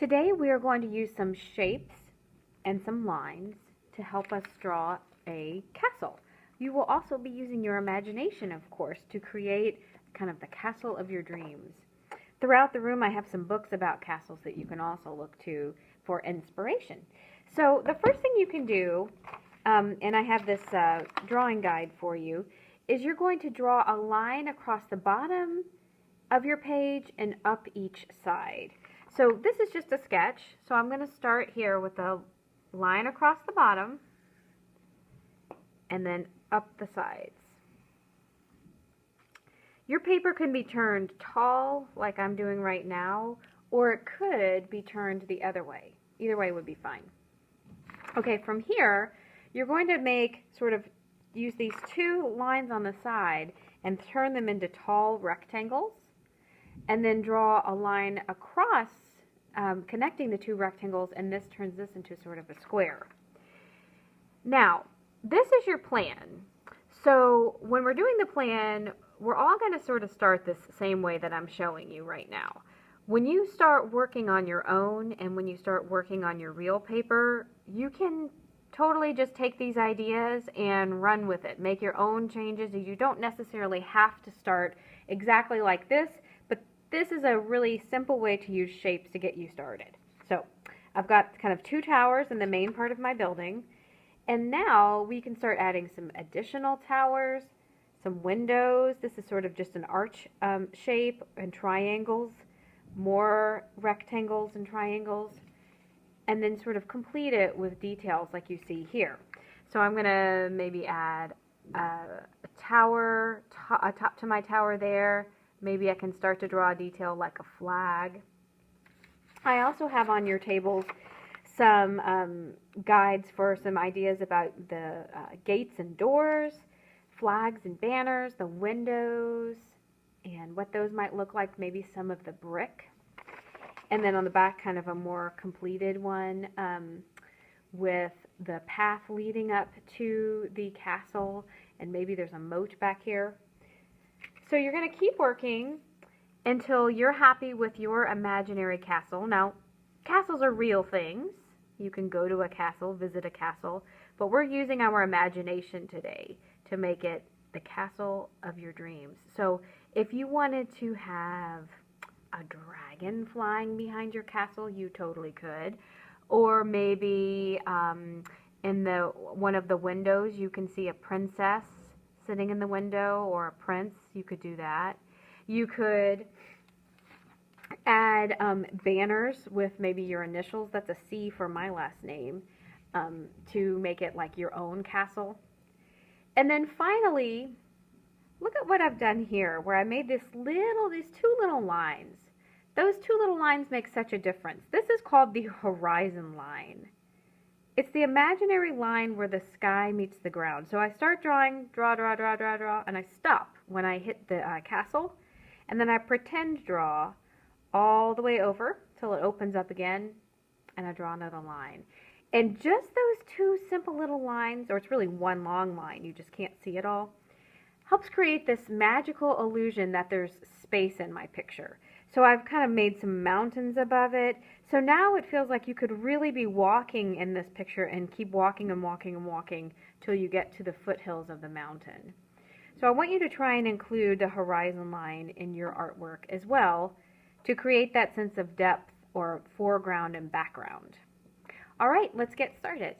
Today we are going to use some shapes and some lines to help us draw a castle. You will also be using your imagination, of course, to create kind of the castle of your dreams. Throughout the room I have some books about castles that you can also look to for inspiration. So the first thing you can do, and I have this drawing guide for you, is you're going to draw a line across the bottom of your page and up each side. So this is just a sketch, so I'm going to start here with a line across the bottom and then up the sides. Your paper can be turned tall like I'm doing right now, or it could be turned the other way. Either way would be fine. Okay, from here you're going to use these two lines on the side and turn them into tall rectangles, and then draw a line across connecting the two rectangles, and this turns this into sort of a square. Now, this is your plan. So when we're doing the plan, we're all going to sort of start this same way that I'm showing you right now. When you start working on your own and when you start working on your real paper, you can totally just take these ideas and run with it. Make your own changes. You don't necessarily have to start exactly like this, but this is a really simple way to use shapes to get you started. So I've got kind of two towers in the main part of my building, and now we can start adding some additional towers, some windows. This is sort of just an arch shape, and triangles, more rectangles and triangles, and then sort of complete it with details like you see here. So I'm going to maybe add a tower, a top to my tower there. Maybe I can start to draw a detail like a flag. I also have on your tables some guides for some ideas about the gates and doors, flags and banners, the windows, and what those might look like, maybe some of the brick. And then on the back, kind of a more completed one with the path leading up to the castle, and maybe there's a moat back here. So you're going to keep working until you're happy with your imaginary castle. Now, castles are real things. You can go to a castle, visit a castle, but we're using our imagination today to make it the castle of your dreams. So if you wanted to have a dragon flying behind your castle, you totally could. Or maybe in one of the windows you can see a princess sitting in the window, or a prince. You could do that. You could add banners with maybe your initials. That's a C for my last name, to make it like your own castle. And then finally, look at what I've done here, where I made these two little lines. Those two little lines make such a difference. This is called the horizon line. It's the imaginary line where the sky meets the ground. So I start drawing, draw, and I stop when I hit the castle, and then I pretend draw all the way over till it opens up again, and I draw another line. And just those two simple little lines, or it's really one long line, you just can't see it all, helps create this magical illusion that there's space in my picture. So I've kind of made some mountains above it. So now it feels like you could really be walking in this picture and keep walking and walking and walking till you get to the foothills of the mountain. So I want you to try and include the horizon line in your artwork as well to create that sense of depth or foreground and background. All right, let's get started.